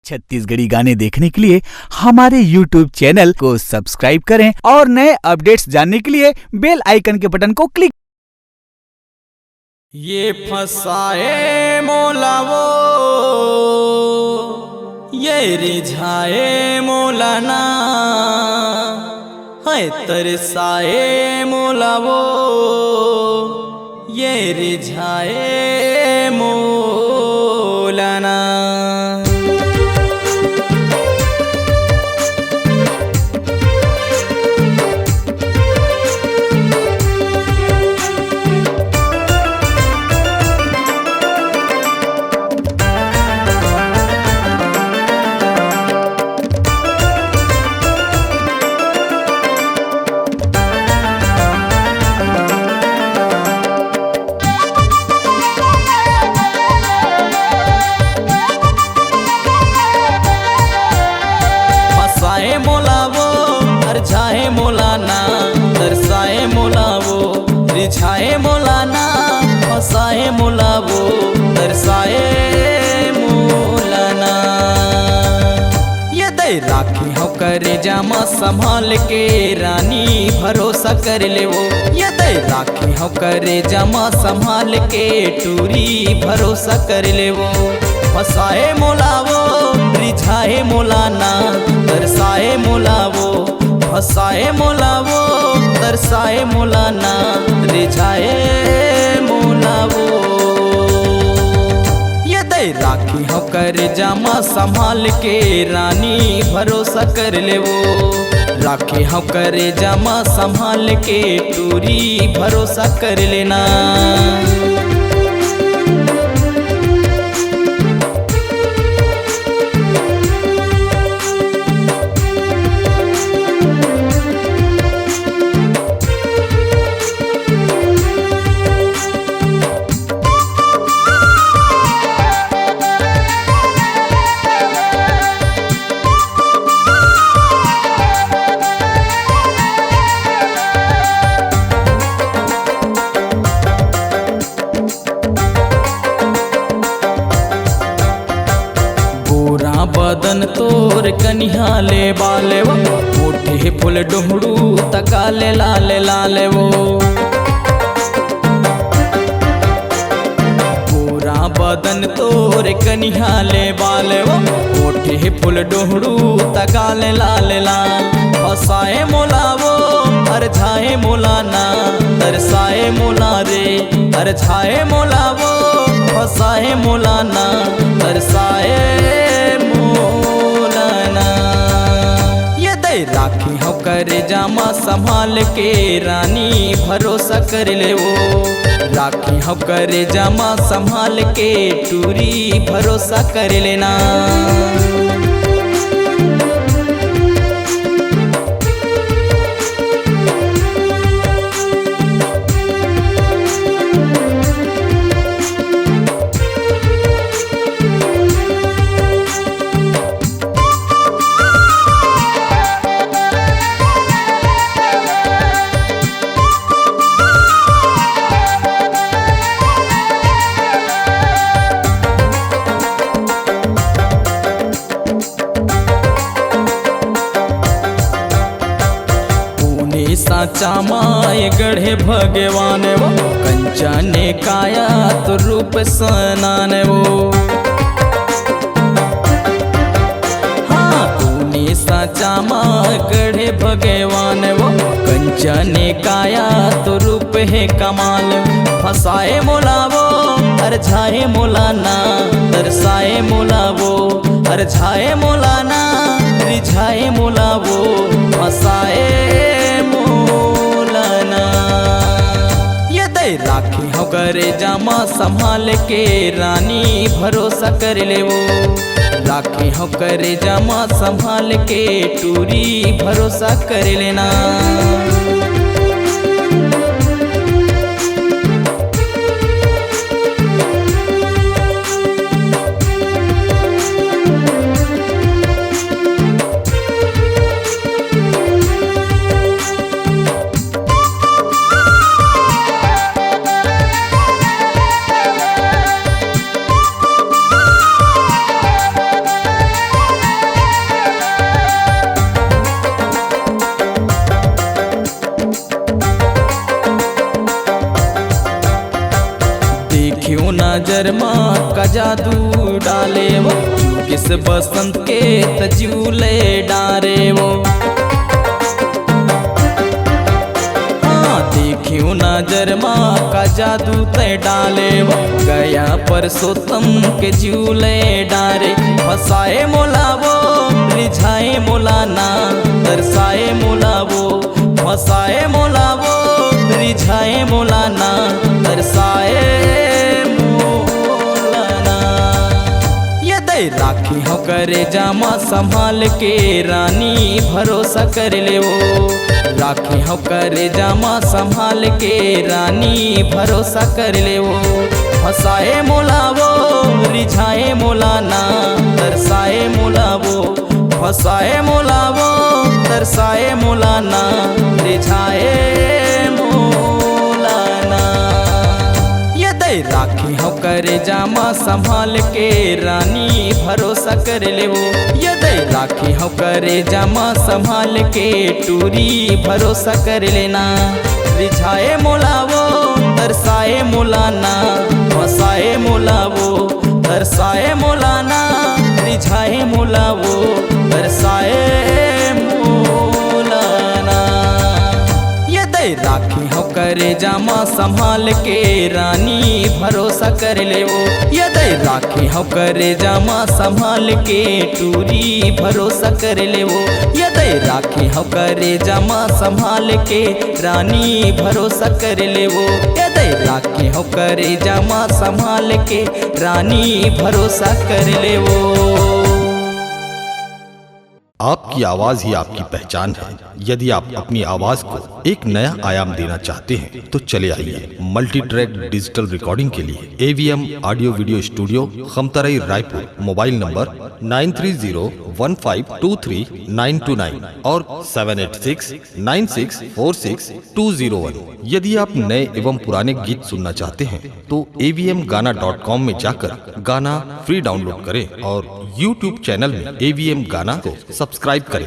छत्तीसगढ़ी गाने देखने के लिए हमारे YouTube चैनल को सब्सक्राइब करें और नए अपडेट्स जानने के लिए बेल आइकन के बटन को क्लिक। ये फसाए मोला वो, ये रिझाए मोला ना, है तरसाए मोला वो, ये रिझाए मोला ना। रिझाए मोला ना, तरसाए मोला वो, रिझाए मोला ना, फसाए मोला वो, तरसाए मोला ना। ये दे राखी हो करे जामा संभाल के रानी, भरोसा कर ले वो। ये दे राखी हो करे जामा संभाल के टूरी, भरोसा कर ले वो। फसाए मोला वो, रिझाए मोला ना, तरसाए मोला वो, फसाए मोला वो, तरसाए मोला ना, रिझाए मोला वो। ये दे राखी हो कर जामा संभाल के रानी, भरोसा कर ले वो। राखी हो कर जामा संभाल के टूरी, भरोसा कर लेना। बदन तोर कनिहा ले बाले वो, मोटे फूल डोहड़ू तकाले लाले लाले वो। पूरा बदन तोर कनिहा ले बाले वो, मोटे फूल डोहड़ू तकाले लाले लाल। फसाए मोला वो, रिझाए मोला ना, तरसाए मोला रे, रिझाए मोला वो, फसाए मोला ना, तरसाए मोला ना। ये दे राखी हो करे जामा संभाल के रानी, भरोसा कर ले वो। राखी हो करे जामा संभाल के टूरी, भरोसा कर लेना। साचा माय गढ़े भगवान वो, कंचने काया तो रूप सनान वो। हाँ तूने साचा माय गढ़े भगवान वो, कंचने काया तो रूप है कमाल। फसाए मोला वो, रिझाए मोला ना, तरसाए मोला वो, रिझाए मोला ना, रिझाए मोला वो, फसाए मोला ना। ये दे राखी हो करे जामा संभाल के रानी, भरोसा कर ले वो। राखी हो करे जामा संभाल के टूरी, भरोसा कर लेना। नजर माँ का जादू डाले वो, किस बसंत के तजूले डारे वो। देखियो नजर माँ का जादू तय डाले वो, गया परसोत्तम के झूले डारे। फसाए मोला वो, रिझाए मोला ना, तरसाए मोला वो। फसाए मोला वो, रिझाए मोला ना, तरसाए मोला ना। ये दे राखी हो करे जामा संभाल के रानी, भरोसा कर ले वो। राखी हो करे जामा संभाल के रानी, भरोसा कर ले वो। फसाए मोला वो, रिझाए मोला ना, तरसाए मोला वो। फसाए मोला वो, तरसाए मोला ना, रिझाए मोला ना। ये दे राखी हो करे जामा संभाल के रानी, भरोसा कर ले वो। ये दे राखी हो करे जामा संभाल के टूरी, भरोसा कर लेना। रिझाए मोला वो, तरसाए मोला ना, फसाए मोला वो, तरसाए मोला ना, रिझाए मोला वो, तरसाए मोला ना। ये दे राखी हो करे जामा संभाल के रानी, भरोसा कर ले वो। ये दे राखी हो करे जामा संभाल के टूरी, भरोसा कर ले वो। ये दे राखी हो करे जामा संभाल के रानी, भरोसा कर ले वो। ये दे राखी हो करे जामा संभाल के रानी, भरोसा कर ले वो। आपकी आवाज ही आपकी पहचान है। यदि आप अपनी आवाज को एक नया आयाम देना चाहते हैं तो चले आइए मल्टी ट्रैक डिजिटल रिकॉर्डिंग के लिए AVM audio video studio, Khamtarai, Raipur. Mobile number 9301523929 और 7869646201। यदि आप नए एवं पुराने गीत सुनना चाहते हैं तो avmgana.com में जाकर गाना फ्री डाउनलोड करें और YouTube चैनल में AVM गाना को सब्सक्राइब करें।